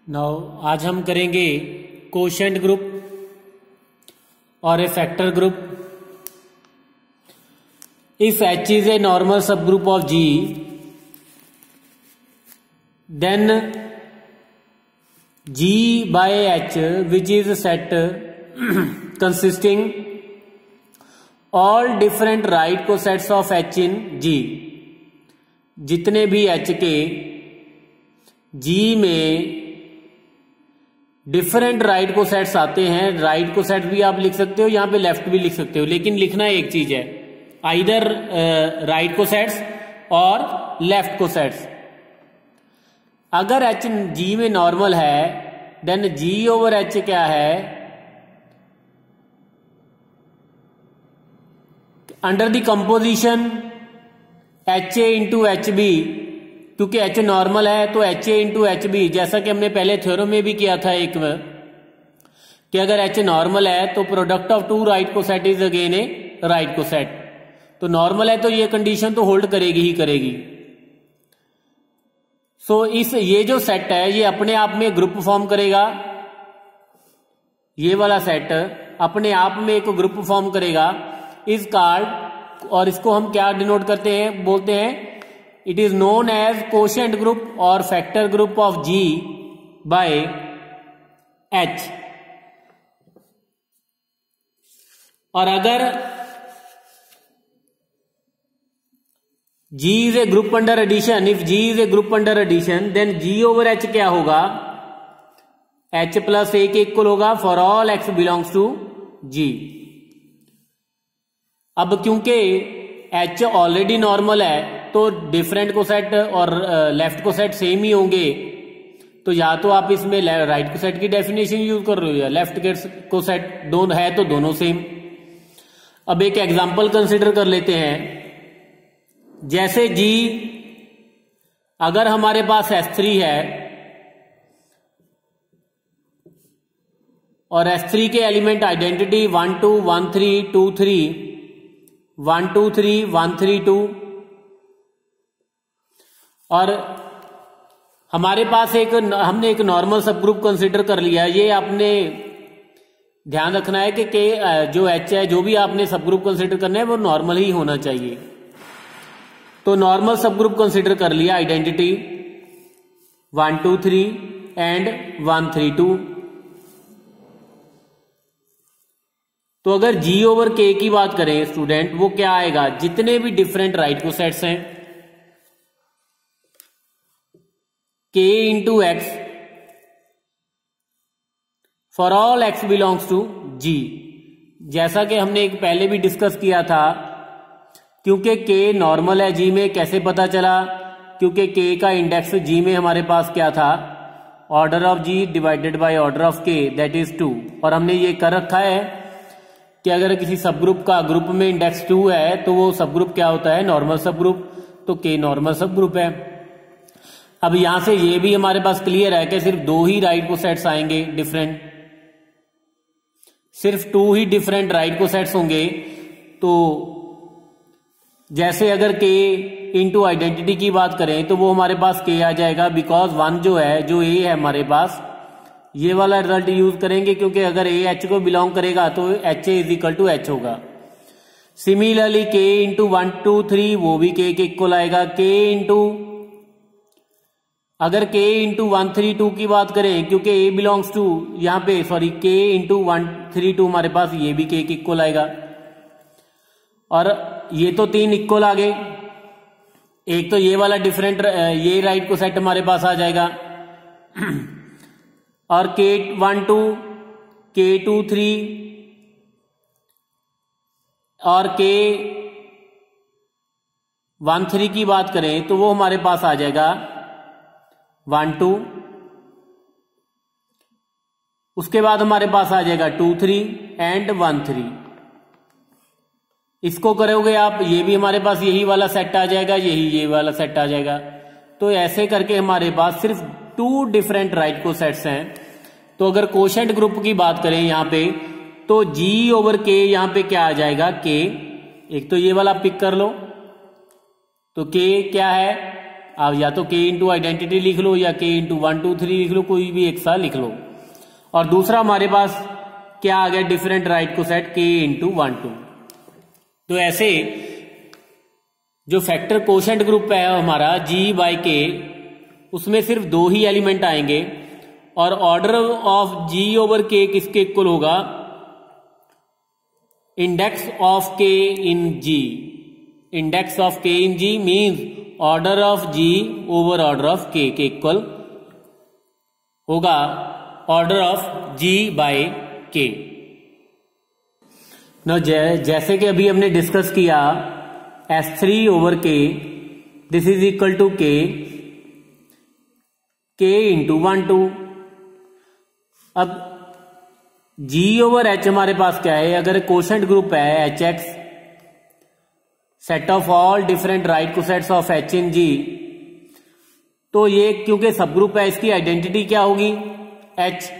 Now आज हम करेंगे कोशेंट ग्रुप और a factor group. If H is a normal subgroup of G, then G by H, which is a set consisting all different right cosets of H in G, जितने भी H के G में different right को sets आते हैं। Right को set भी आप लिख सकते हो, यहां पे लेफ्ट भी लिख सकते हो, लेकिन लिखना एक चीज है, आइदर राइट को सेट्स और लेफ्ट को सेट्स। अगर H G में नॉर्मल है देन G ओवर H क्या है, under the composition HA into HB, क्योंकि H नॉर्मल है तो HA इंटू HB, जैसा कि हमने पहले थ्योरम में भी किया था एक में कि अगर H नॉर्मल है तो प्रोडक्ट ऑफ टू राइट को set is again A right को सेट। तो नॉर्मल है तो ये कंडीशन तो होल्ड करेगी ही करेगी। सो ये जो सेट है ये अपने आप में ग्रुप फॉर्म करेगा, ये वाला सेट अपने आप में एक ग्रुप फॉर्म करेगा, इज कॉल्ड, और इसको हम क्या डिनोट करते हैं, बोलते हैं it is known as quotient group और factor group of G by H। और अगर G is a group under addition, if G is a group under addition then G over H क्या होगा, H प्लस A के equal होगा for all X belongs to G। अब क्योंकि H already normal है तो डिफरेंट को set और लेफ्ट को सेट सेम ही होंगे, तो या तो आप इसमें राइट को सेट की डेफिनेशन यूज कर रहे हो या लेफ्ट को सेट दोनों है तो दोनों सेम। अब एक एग्जांपल कंसिडर कर लेते हैं, जैसे G अगर हमारे पास S3 है और S3 के एलिमेंट आइडेंटिटी 1 2 1 3 2 3 1 2 3 1 3 2, और हमारे पास हमने एक नॉर्मल सब ग्रुप कंसिडर कर लिया। ये आपने ध्यान रखना है कि जो H है, जो भी आपने सब ग्रुप कंसिडर करना है वो नॉर्मल ही होना चाहिए। तो नॉर्मल सब ग्रुप कंसिडर कर लिया, आइडेंटिटी 1 2 3 एंड 1 3 2। तो अगर G ओवर K की बात करें स्टूडेंट, वो क्या आएगा, जितने भी डिफरेंट राइट को सेट्स हैं K into X for all X belongs to G। जैसा कि हमने एक पहले भी डिस्कस किया था, क्योंकि K नॉर्मल है G में, कैसे पता चला, क्योंकि K का इंडेक्स G में हमारे पास क्या था, order of G divided by order of K that is 2। और हमने ये कर रखा है कि अगर किसी सब ग्रुप का ग्रुप में इंडेक्स 2 है तो वो सब ग्रुप क्या होता है, नॉर्मल सब ग्रुप, तो K नॉर्मल सब ग्रुप है। अब यहां से ये भी हमारे पास क्लियर है कि सिर्फ 2 ही राइट को सेट्स आएंगे डिफरेंट, सिर्फ 2 ही डिफरेंट राइट को सेट्स होंगे। तो जैसे अगर K इंटू आइडेंटिटी की बात करें तो वो हमारे पास K आ जाएगा, बिकॉज 1 जो है, जो A है हमारे पास, ये वाला रिजल्ट यूज करेंगे, क्योंकि अगर A H को बिलोंग करेगा तो HA is equal to H होगा। सिमिलरली K इंटू 1 2 3 वो भी K के इक्वल आएगा। K इंटू, अगर K इंटू 1 3 2 की बात करें, क्योंकि A बिलोंग्स टू, यहाँ पे सॉरी K इंटू 1 3 2 हमारे पास ये भी K के इक्वल आएगा। और ये तो 3 इक्वल आ गए, एक तो ये वाला डिफरेंट, ये राइट को सेट हमारे पास आ जाएगा। और K1 2 K2 3 और K1 3 की बात करें तो वो हमारे पास आ जाएगा 1 2, उसके बाद हमारे पास आ जाएगा 2 3 एंड 1 3। इसको करोगे आप, ये भी हमारे पास यही वाला सेट आ जाएगा, ये वाला सेट आ जाएगा। तो ऐसे करके हमारे पास सिर्फ 2 डिफरेंट राइट को सेट्स हैं। तो अगर कोशेंट ग्रुप की बात करें यहां पे, तो G ओवर K यहां पे क्या आ जाएगा, K, एक तो ये वाला पिक कर लो, तो K क्या है, आप या तो k इंटू आइडेंटिटी लिख लो या k इंटू 1 2 3 लिख लो, कोई भी एक सा लिख लो। और दूसरा हमारे पास क्या आ गया, डिफरेंट राइट को सेट k इंटू 1 2। तो ऐसे जो फैक्टर कोशेंट ग्रुप है हमारा g बाई k, उसमें सिर्फ 2 ही एलिमेंट आएंगे और order of g over k किसके इक्वल होगा, index of k in g। Index of k in g means order of g over order of k के इक्वल होगा order of g by k। न जैसे कि अभी हमने डिस्कस किया S3 over k, this is equal to k into 1 2। अब g over h हमारे पास क्या है, अगर कोशेंट ग्रुप है hx, set of all different right cosets of h in g, तो ये क्योंकि सब ग्रुप है इसकी आइडेंटिटी क्या होगी, h।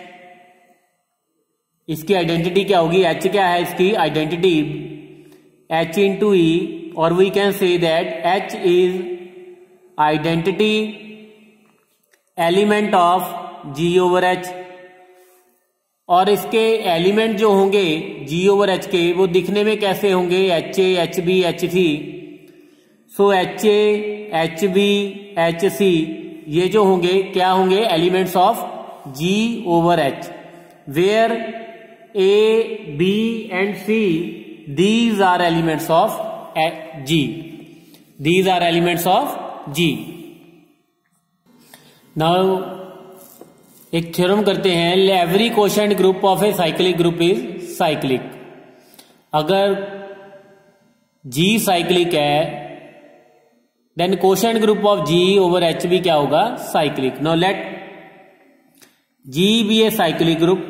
इसकी आइडेंटिटी क्या होगी, h क्या है इसकी आइडेंटिटी, h इंटू ई, और we can say that h is identity element of g over h। और इसके एलिमेंट जो होंगे g ओवर h के, वो दिखने में कैसे होंगे, HA HB HC। सो HA HB HC ये जो होंगे क्या होंगे, elements of g over h, where A B and C these are elements of g, these are elements of g। Now एक थ्योरम करते हैं, every quotient group of a cyclic group is cyclic. अगर G cyclic है then quotient group of G over H भी क्या होगा, cyclic. Now let G be a cyclic group.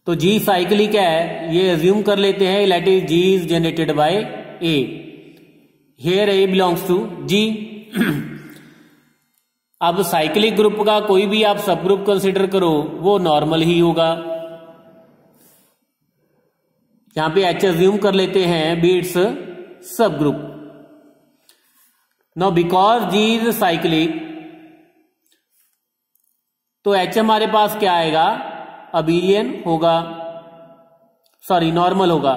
तो G cyclic है, ये अज्यूम कर लेते हैं, let is G is generated by A, here A belongs to G। अब साइक्लिक ग्रुप का कोई भी आप सब ग्रुप कंसिडर करो वो नॉर्मल ही होगा। यहां पे H अज्यूम कर लेते हैं बी इट्स सब group. Now because G is cyclic, तो H हमारे पास क्या आएगा, अबिलियन होगा, सॉरी नॉर्मल होगा,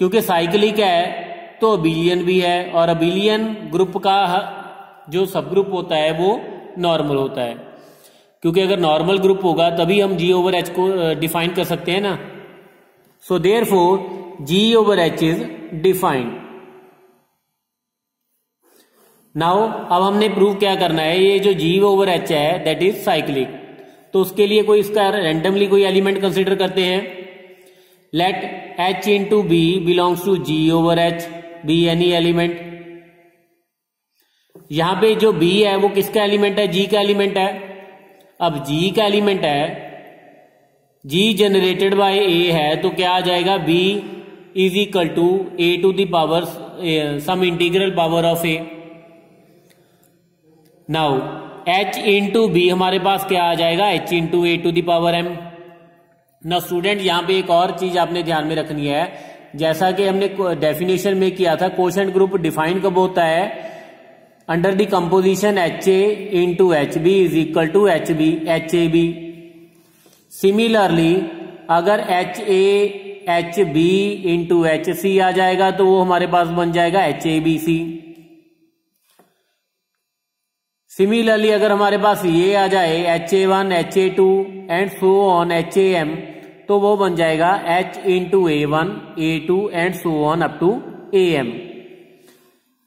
क्योंकि साइक्लिक है तो अबिलियन भी है, और अबिलियन ग्रुप का जो सब ग्रुप होता है वो नॉर्मल होता है, क्योंकि अगर नॉर्मल ग्रुप होगा तभी हम G ओवर H को डिफाइन कर सकते हैं ना। So therefore G over H is defined. Now अब हमने प्रूव क्या करना है, ये जो G ओवर H है दैट इज साइक्लिक, तो उसके लिए कोई इसका रैंडमली कोई एलिमेंट कंसिडर करते हैं। Let H into B belongs to G over H, B any element. यहां पे जो B है वो किसका एलिमेंट है, G का एलिमेंट है। अब G का एलिमेंट है, G जनरेटेड बाय A है, तो क्या आ जाएगा, B is equal to A to the power some integral power of A। Now H into B हमारे पास क्या आ जाएगा, H into A to the power M। ना स्टूडेंट यहां पे एक और चीज आपने ध्यान में रखनी है, जैसा कि हमने डेफिनेशन में किया था, कोशेंट ग्रुप डिफाइन कब होता है, under the composition HA into HB is equal to HAB। Similarly अगर HA HB इंटू HC आ जाएगा तो वो हमारे पास बन जाएगा HABC। सिमिलरली अगर हमारे पास ये आ जाए HA1 HA2 and so on HAM, तो वो बन जाएगा H into A1 A2 and so on up to AM।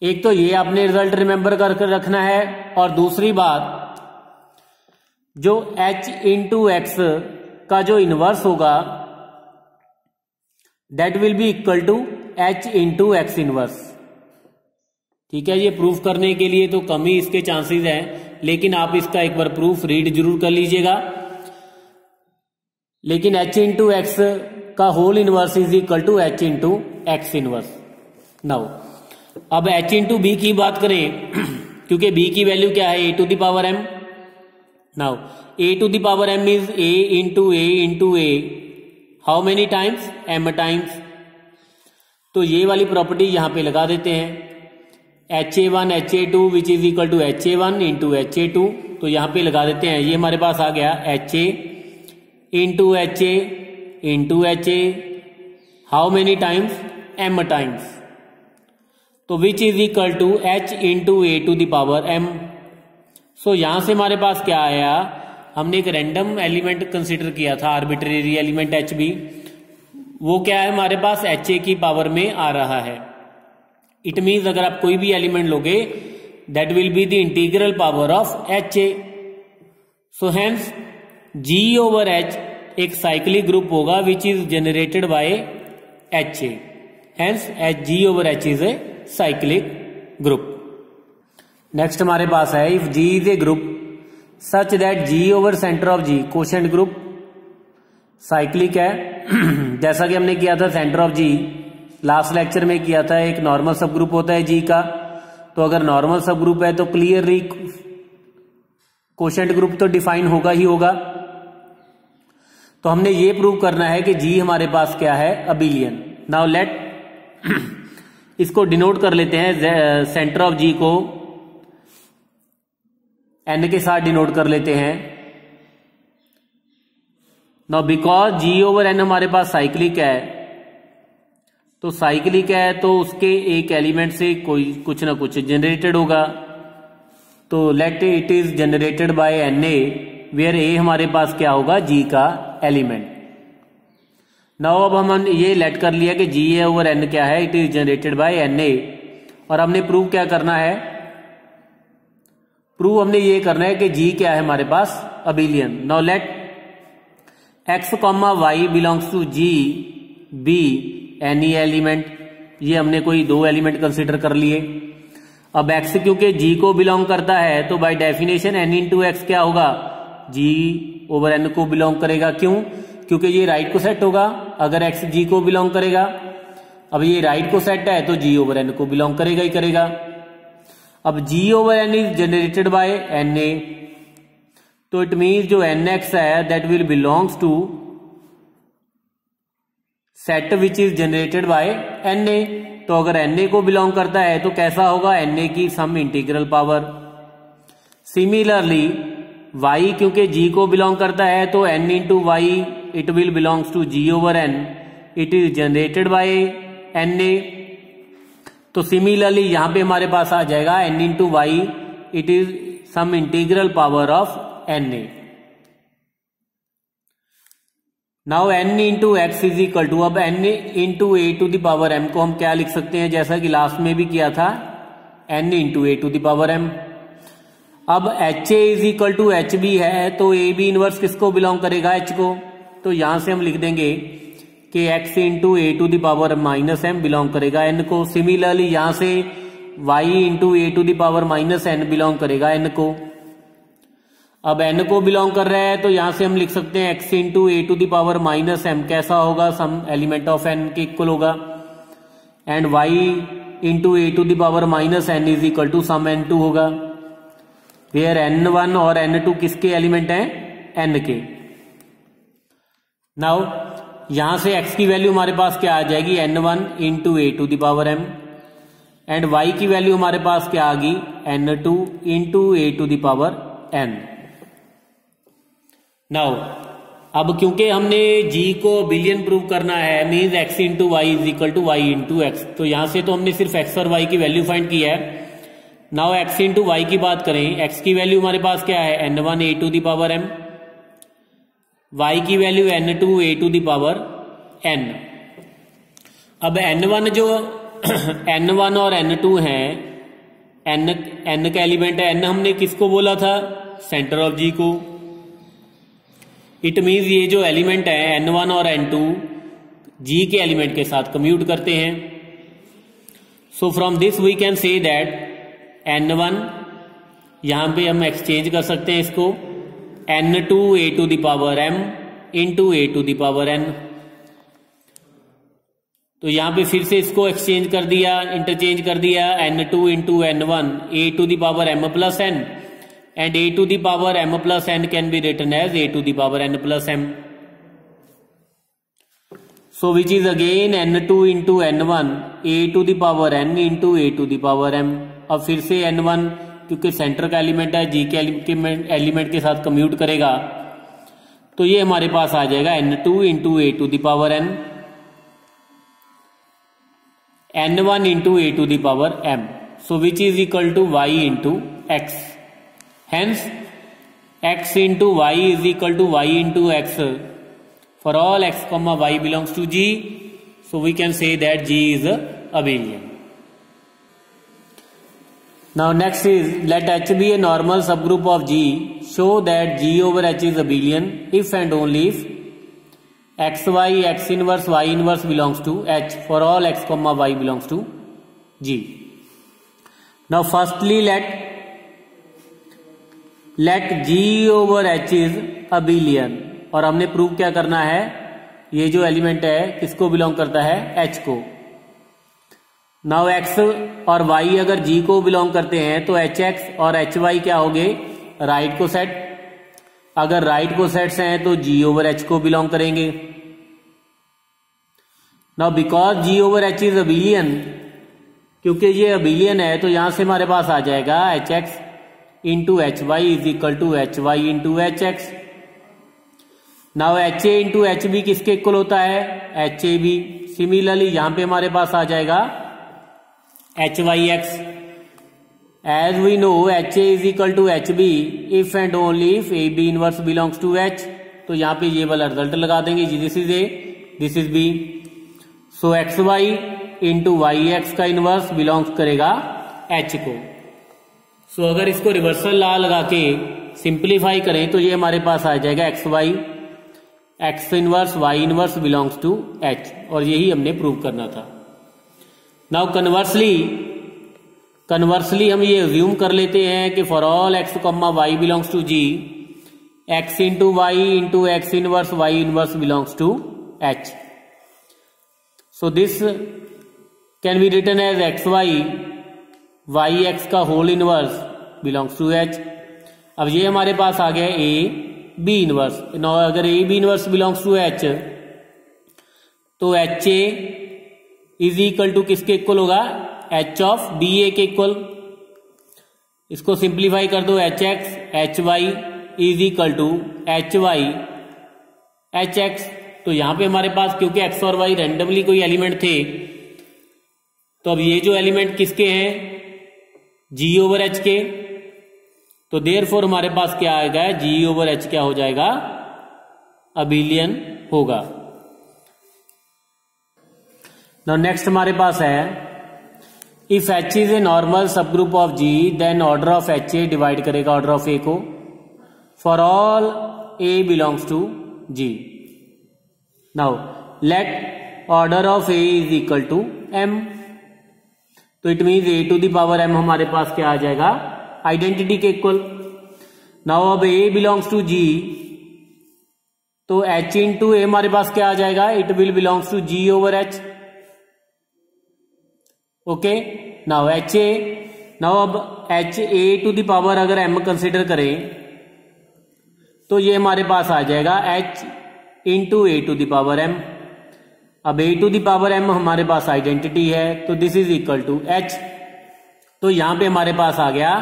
एक तो ये आपने रिजल्ट रिमेंबर कर रखना है, और दूसरी बात जो H इंटू X का जो इनवर्स होगा that will be equal to H into X inverse. ठीक है, ये प्रूफ करने के लिए तो कम ही इसके चांसेस हैं, लेकिन आप इसका एक बार प्रूफ रीड जरूर कर लीजिएगा। लेकिन H इंटू एक्स का whole inverse is equal to H into x inverse. Now अब H इंटू बी की बात करें क्योंकि B की वैल्यू क्या है, A to the power M। Now A to the power M is A into A into A, how many times, M times. तो ये वाली प्रॉपर्टी यहां पे लगा देते हैं, Ha1 Ha2 which is equal to Ha1 into Ha2। तो यहां पे लगा देते हैं, ये हमारे पास आ गया Ha into Ha into Ha, how many times, m times, तो which is equal to H into A to the power m। So यहां से हमारे पास क्या आया, हमने एक रैंडम एलिमेंट कंसीडर किया था, आर्बिट्रेरी एलिमेंट HB, वो क्या है हमारे पास Ha की पावर में आ रहा है। इट मीन्स अगर आप कोई भी एलिमेंट लोगे that will be the integral power of Ha। So hence G over H एक साइक्लिक ग्रुप होगा विच is generated bye Ha, hence G over H is A cyclic group. Next हमारे पास है if G is a group such that G over centre of G quotient group cyclic है। जैसा कि हमने किया था centre of G last lecture में किया था, एक नॉर्मल सब ग्रुप होता है G का, तो अगर नॉर्मल सब ग्रुप है तो क्लियरली कोशेंट ग्रुप तो डिफाइन होगा ही होगा। तो हमने ये प्रूव करना है कि G हमारे पास क्या है, अबिलियन। नाउ लेट इसको डिनोट कर लेते हैं, सेंटर ऑफ G को N के साथ डिनोट कर लेते हैं। Now because G over N हमारे पास साइक्लिक है, तो साइक्लिक है तो उसके एक एलिमेंट से कोई कुछ ना कुछ जनरेटेड होगा, तो let it is generated by Na where A हमारे पास क्या होगा, G का एलिमेंट। नाउ अब हम ये लेट कर लिया कि G ओवर N क्या है, it is generated by Na, और हमने प्रूव क्या करना है, प्रूव हमने ये करना है कि G क्या है हमारे पास, abelian. Now let x comma y belongs to G be any element, ये हमने कोई दो एलिमेंट कंसिडर कर लिए। अब x क्योंकि G को बिलोंग करता है तो by definition n into X क्या होगा, G ओवर N को बिलोंग करेगा। क्यों, क्योंकि ये राइट को सेट होगा अगर x G को बिलोंग करेगा। अब ये राइट को सेट है तो G ओवर N को बिलोंग करेगा ही करेगा। अब G over N is generated by Na, तो इट मीन्स जो nx है that will belongs to set which is generated by Na। तो अगर Na को बिलोंग करता है तो कैसा होगा, Na की some integral power. Similarly y क्योंकि G को बिलोंग करता है तो n into y it will belongs to G over N, it is generated by Na। तो सिमिलरली यहां पे हमारे पास आ जाएगा n into y it is some integral power of Na। Now n into x is equal to, अब n into A to the power m को हम क्या लिख सकते हैं, जैसा कि लास्ट में भी किया था, n into A to the power m। अब Ha is equal to HB है तो AB इनवर्स किसको बिलोंग करेगा, H को, तो यहां से हम लिख देंगे कि x into A to the power minus m belong करेगा n को। सिमिलरली यहां से y into A to the power minus n belong करेगा n को। अब n को बिलोंग कर रहा है तो यहां से हम लिख सकते हैं x into A to the power minus m कैसा होगा, सम एलिमेंट ऑफ n के इक्वल होगा, and y into A to the power minus n is equal to some n2 होगा, वेयर n1 और n2 किसके एलिमेंट हैं, n के। Now यहां से x की वैल्यू हमारे पास क्या आ जाएगी, n1 into A to the power m, and y की वैल्यू हमारे पास क्या आ गई, n2 into A to the power n। Now अब क्योंकि हमने G को बिलियन प्रूव करना है, means x into y is equal to y into x, तो यहां से तो हमने सिर्फ x और y की वैल्यू फाइंड की है। नाउ x इंटू वाई की बात करें, x की वैल्यू हमारे पास क्या है, n1 A to the power m, y की value n2 A to the power n। अब n1 जो n1 और n2 हैं, n का एलिमेंट है, n हमने किसको बोला था, सेंटर ऑफ G को। इट मीन्स ये जो एलिमेंट है n1 और n2 G के एलिमेंट के साथ कम्यूट करते हैं। So from this we can say that n1, यहां पे हम एक्सचेंज कर सकते हैं इसको, n2 A to the power m into A to the power n। तो यहां पे फिर से इसको एक्सचेंज कर दिया, इंटरचेंज कर दिया, n2 into n1 A to the power m plus n, and A to the power m plus n can be written as A to the power n plus m. So which is again n2 into n1 a to the power n into a to the power m। अब फिर से n1 क्योंकि centre का element है, g के element के साथ commute करेगा, तो ये हमारे पास आ जाएगा n2 into a to the power n, n1 into a to the power m। So which is equal to y into x। Hence x into y is equal to y into x for all x comma y belongs to G. So we can say that G is a abelian. Now next is let H be a normal subgroup of G. Show that G over H is abelian if and only if xy x inverse y inverse belongs to H for all x comma y belongs to G. Now firstly let G over H is abelian, और हमने prove क्या करना है, ये जो element है किसको belong करता है, H को। नाउ x और y अगर G को बिलोंग करते हैं तो HX और HY क्या होंगे, राइट को सेट। अगर राइट को सेट्स हैं तो G ओवर H को बिलोंग करेंगे। Now because G over H is abelian, क्योंकि ये अबिलियन है तो यहां से हमारे पास आ जाएगा HX into HY is equal to HY into HX। Now HA into HB किसके इक्वल होता है, HAB। सिमिलरली यहां पे हमारे पास आ जाएगा HYX। As we know HA is equal to HB if and only if AB inverse belongs to H। तो यहां पे ये वाला रिजल्ट लगा देंगे, this is A, this is B। So XY into YX का इनवर्स बिलोंग्स करेगा H को। सो अगर इसको रिवर्सल लॉ लगा के सिंप्लीफाई करें तो ये हमारे पास आ जाएगा XY x inverse y inverse belongs to H, और यही हमने प्रूव करना था। नाउ कन्वर्सली हम ये अज्यूम कर लेते हैं कि for all x comma y belongs to G, x into y into x inverse y inverse belongs to H। So this can be written as XY yx का whole inverse belongs to H। अब ये हमारे पास आ गया A B inverse. No अगर A B inverse belongs to H तो HA is equal to किसके इक्वल होगा, H ऑफ BA के इक्वल। इसको सिंप्लीफाई कर दो, HX HY is equal to HY HX। तो यहां पे हमारे पास क्योंकि X और Y रेंडमली कोई एलिमेंट थे, तो अब ये जो एलिमेंट किसके हैं, G ओवर H के। तो देयरफॉर हमारे पास क्या आएगा, G ओवर H क्या हो जाएगा, अबिलियन होगा। नाउ नेक्स्ट हमारे पास है if H is a normal subgroup of G then order of HA divide करेगा ऑर्डर ऑफ A को for all A belongs to G। Now let order of A is equal to M। तो it means A to the power M हमारे पास क्या आ जाएगा, identity के इक्वल। नाउ अब A बिलोंग्स टू G, तो H इंटू A हमारे पास क्या आ जाएगा, it will belongs to G over H। Okay, now HA, now अब HA टू द पावर अगर M कंसिडर करें तो ये हमारे पास आ जाएगा H into A to the power M। अब A to the power M हमारे पास आइडेंटिटी है, तो this is equal to H। तो यहां पे हमारे पास आ गया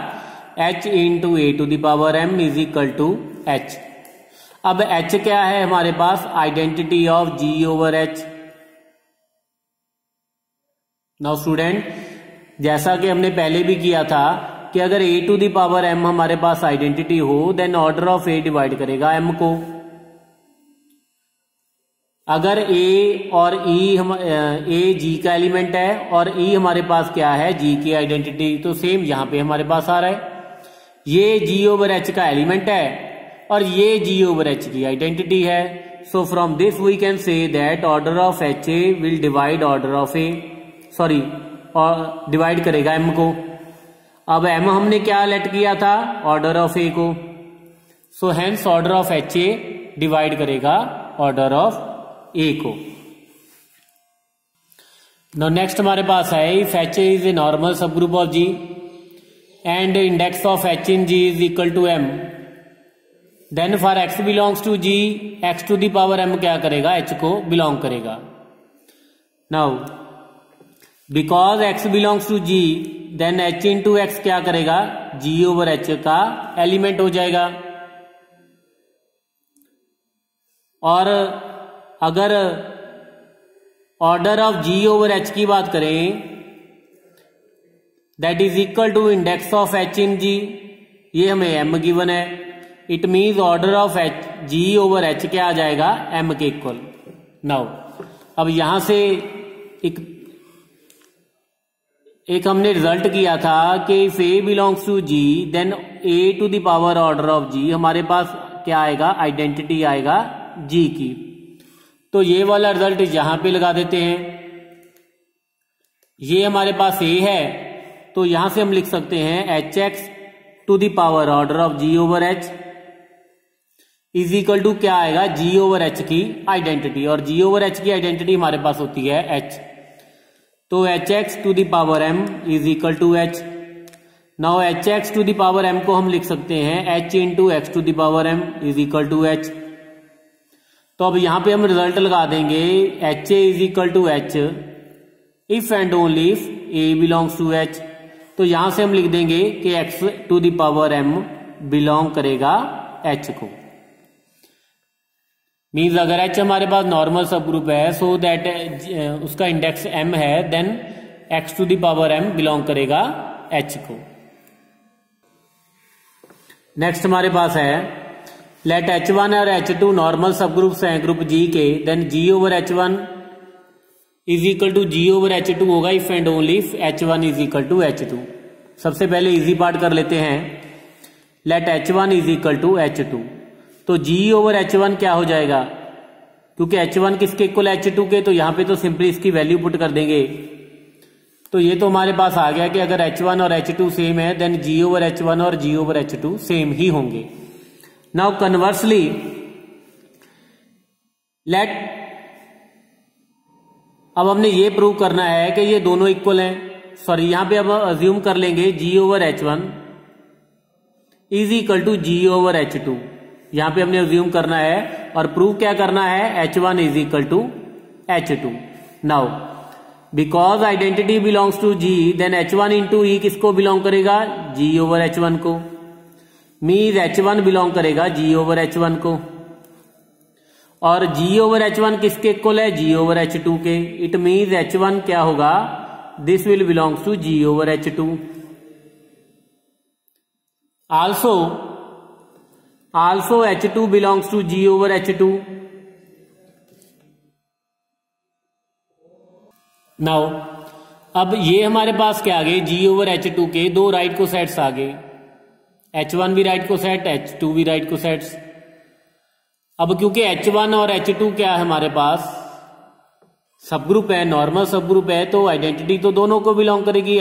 H into A to the power M is equal to H। अब H क्या है हमारे पास, identity of G over H। Now student, जैसा कि हमने पहले भी किया था कि अगर A to the power M हमारे पास आइडेंटिटी हो then order of A divide करेगा M को। अगर A और E A G का एलिमेंट है और E हमारे पास क्या है, G की आइडेंटिटी, तो सेम यहां पे हमारे पास आ रहा है। ये G ओवर H का एलिमेंट है और ये G ओवर H की आइडेंटिटी है। So from this we can say that order of HA will divide order of A, sorry divide करेगा M को। अब M हमने क्या लेट किया था, ऑर्डर ऑफ A को। So hence order of HA divide करेगा ऑर्डर ऑफ A को। नाउ नेक्स्ट हमारे पास है if HA is a normal subgroup of G and index of H in G is equal to M, then for X belongs to G X to the power M क्या करेगा, H को belong करेगा। Now because x belongs to G then h into X क्या करेगा, G over H का element हो जाएगा। और अगर order of G over H की बात करें, that is equal to index of H in G, ये हमें M गिवन है। It means order of G over H क्या आ जाएगा, M के इक्वल। नाउ अब यहां से एक हमने रिजल्ट किया था कि if A belongs to G then A to the power order of G, हमारे पास क्या आएगा, आइडेंटिटी आएगा G की। तो ये वाला रिजल्ट यहां पे लगा देते हैं। ये हमारे पास A है, तो यहां से हम लिख सकते हैं HX to the power order of G over H is equal to क्या आएगा, G ओवर H की आइडेंटिटी, और G ओवर H की आइडेंटिटी हमारे पास होती है H। तो HX to the power M is equal to H। Now HX to the power M को हम लिख सकते हैं H into x to the power M is equal to H। तो अब यहां पे हम रिजल्ट लगा देंगे HA is equal to H if and only if A belongs to H। तो यहां से हम लिख देंगे कि x to the power M belong करेगा H को। मीन्स अगर H हमारे पास नॉर्मल सब ग्रुप है, सो दैट उसका इंडेक्स M है, then x to the power M belong करेगा H को। नेक्स्ट हमारे पास है लेट H1 और H2 नॉर्मल सब ग्रुप्स हैं ग्रुप G के, then G over H1 is equal to G over H2 होगा if and only if H1 is equal to H2। सबसे पहले इजी पार्ट कर लेते हैं। Late H1 is equal to H2, तो G over H1 क्या हो जाएगा, क्योंकि H1 किसके इक्वल H2 के, तो यहां पे तो सिंपली इसकी वैल्यू पुट कर देंगे। तो ये तो हमारे पास आ गया कि अगर H1 और H2 सेम है देन G ओवर H1 और G ओवर H2 सेम ही होंगे। नाउ कन्वर्सली लेट, अब हमने ये प्रूव करना है कि ये दोनों इक्वल हैं। सॉरी, यहां पे अब अज्यूम कर लेंगे G over H1 is equal to G over H2, यहां पे हमने अज्यूम करना है और प्रूव क्या करना है, H1 is equal to H2। Now because identity belongs to G then H1 into E किसको बिलोंग करेगा, G ओवर H1 को। मीन्स H1 बिलोंग करेगा G ओवर H1 को, और G ओवर H1 किसके इक्वल है, G ओवर H2 के। It means H1 क्या होगा, this will belongs to G over H2। also H2 belongs to G over H2। Now अब ये हमारे पास क्या आ गए, G ओवर H2 के दो राइट को सेट्स आ गए, H1 भी राइट को सेट, H2 भी राइट को सेट्स। अब क्योंकि H1 और H2 क्या है हमारे पास सब ग्रुप है, नॉर्मल सब ग्रुप है, तो आइडेंटिटी तो दोनों को बिलोंग करेगी,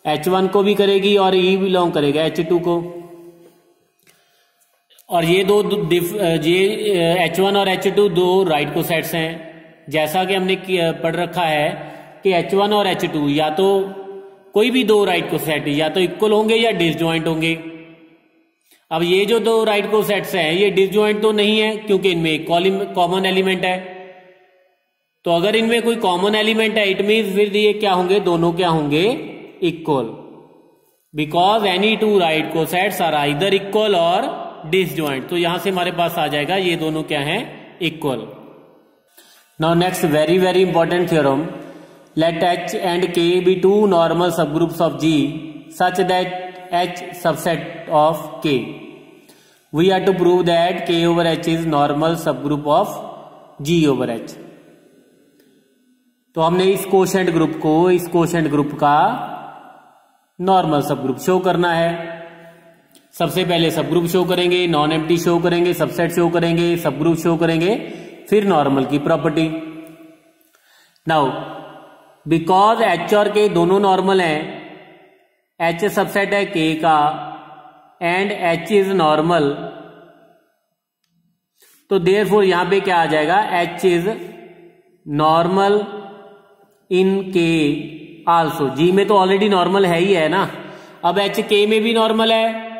H1 को भी करेगी और E बिलोंग करेगा H2 को। और ये H1 और H2 दो राइट को सेट्स हैं। जैसा कि हमने पढ़ रखा है कि H1 और H2 या तो कोई भी दो राइट को सेट या तो इक्वल होंगे या डिसजॉइंट होंगे। अब ये जो दो राइट को सेट्स हैं ये डिसजॉइंट तो नहीं है क्योंकि इनमें कॉमन एलिमेंट है। तो अगर इनमें कोई कॉमन एलिमेंट है इट मीन्स फिर ये क्या होंगे, दोनों क्या होंगे, equal. Because any two right को सेट्स आर आइदर इक्वल और डिसजॉइंट। तो यहां से हमारे पास आ जाएगा ये दोनों क्या हैं, equal. Now next very very important theorem, let H and K be two normal subgroups of G such that H subset of K। We are to prove that K over H is normal subgroup of G over H। तो हमने इस quotient group को इस quotient group का normal subgroup show करना है। सबसे पहले सब ग्रुप शो करेंगे, नॉन एम्प्टी शो करेंगे, सबसेट शो करेंगे, सब ग्रुप शो करेंगे, फिर नॉर्मल की प्रॉपर्टी। नाउ बिकॉज H और K दोनों नॉर्मल हैं, H सबसेट है K का एंड H इज नॉर्मल, तो देयरफॉर यहां पे क्या आ जाएगा, H is normal in K also. G में तो ऑलरेडी नॉर्मल है ही है ना, अब H K में भी नॉर्मल है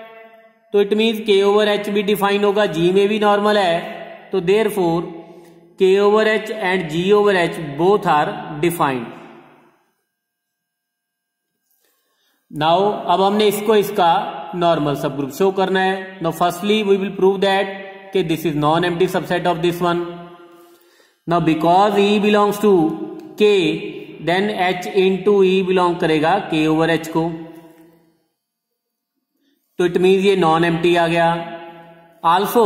तो it means K over H भी डिफाइन होगा, G में भी नॉर्मल है, तो therefore K over H and G over H both are defined. Now अब हमने इसको इसका नॉर्मल सब ग्रुप शो करना है. Now firstly we will prove that कि this is non-empty subset of this one. Now because E belongs to K, then H into E belong करेगा K over H को. तो it means ये non empty आ गया. Also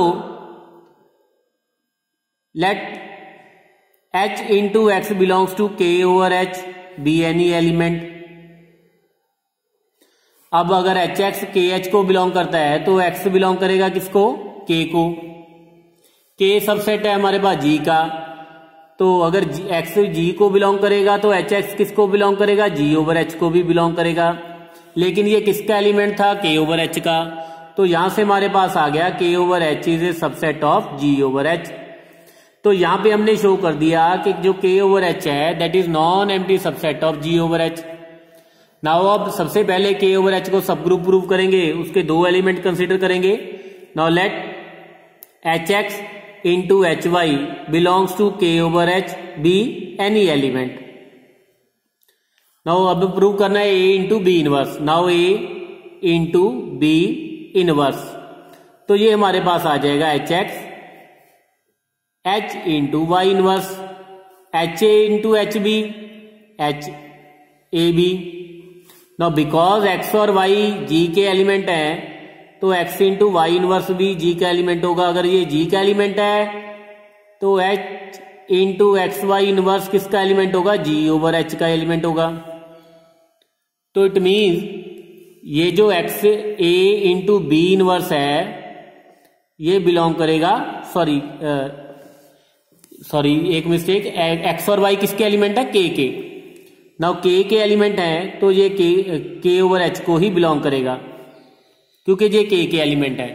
let H into X belongs to K over H be any element. अब अगर HX KH को belong करता है तो X बिलोंग करेगा किसको? K को. K सबसेट है हमारे पास G का, तो अगर X G को बिलोंग करेगा तो HX किसको बिलोंग करेगा? G over H को भी बिलोंग करेगा. लेकिन ये किसका एलिमेंट था? K over H का. तो यहां से हमारे पास आ गया K over H is A subset of G over H. तो यहां पे हमने शो कर दिया कि जो K over H है that is non empty subset of G over H. Now अब सबसे पहले K over H को सब ग्रुप प्रूव करेंगे, उसके दो एलिमेंट कंसीडर करेंगे. Now let HX into HY belongs to K over H be any element. Now अब प्रूव करना है A into b inverse. Now A into b inverse, तो ये हमारे पास आ जाएगा HX H into y inverse, HA into HB H AB. Now because X और Y G के एलिमेंट है तो X इंटू वाई इनवर्स भी G का एलिमेंट होगा. अगर ये G का एलिमेंट है तो H into x y inverse किसका एलिमेंट होगा? G ओवर H का एलिमेंट होगा. तो इट मीन्स ये जो एक्स ए इंटू बी इनवर्स है ये बिलोंग करेगा, सॉरी एक मिस्टेक, एक्स और वाई किसके एलिमेंट है? के के. नाउ के के एलिमेंट है तो ये के ओवर एच को ही बिलोंग करेगा क्योंकि ये के एलिमेंट है.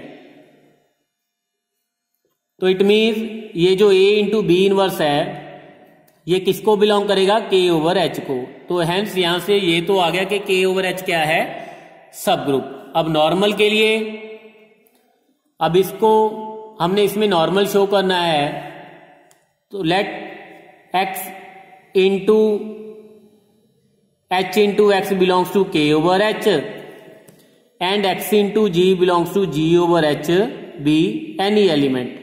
तो इट मीन्स ये जो ए इंटू बी इनवर्स है ये किसको बिलोंग करेगा? के ओवर एच को. तो हेंस यहां से ये तो आ गया कि के ओवर एच क्या है? सब ग्रुप. अब नॉर्मल के लिए अब इसको हमने इसमें नॉर्मल शो करना है, तो let x into h into x belongs to k over h and x into g belongs to g over h B any element.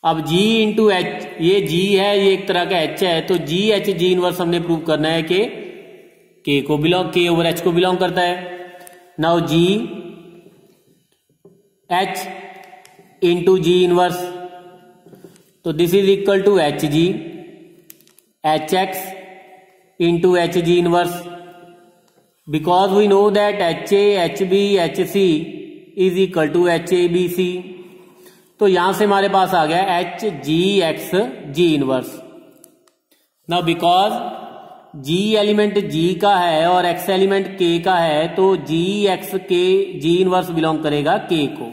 अब g इंटू h, ये g है, ये एक तरह का h है, तो g h g इनवर्स हमने प्रूव करना है कि k ओवर h को बिलोंग करता है. Now g h into g inverse, तो this is equal to H G H X into H G inverse. Because we know that H A H B H C is equal to H A B C. तो यहां से हमारे पास आ गया H G X G inverse. Now because G element जी का है और एक्स एलिमेंट के का है तो जी एक्स के जी इनवर्स बिलोंग करेगा के को.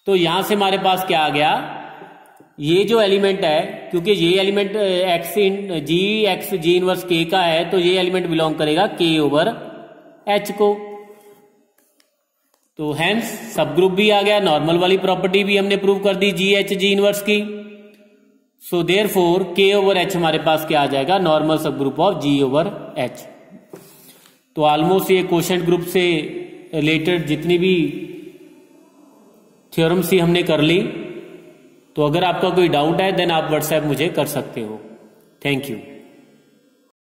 तो यहां से हमारे पास क्या आ गया? ये जो एलिमेंट है, क्योंकि ये एलिमेंट एक्स जी एक्स जी इनवर्स के का है तो ये एलिमेंट बिलोंग करेगा के ओवर एच को. तो हेंस सब ग्रुप भी आ गया, नॉर्मल वाली प्रॉपर्टी भी हमने प्रूव कर दी जी एच जी इनवर्स की. So therefore K over H हमारे पास क्या आ जाएगा? Normal subgroup of G over H. तो ऑलमोस्ट ये क्वोशंट ग्रुप से रिलेटेड जितनी भी थ्योरम्स थी हमने कर ली. तो अगर आपका कोई डाउट है देन आप व्हाट्सएप मुझे कर सकते हो. Thank you.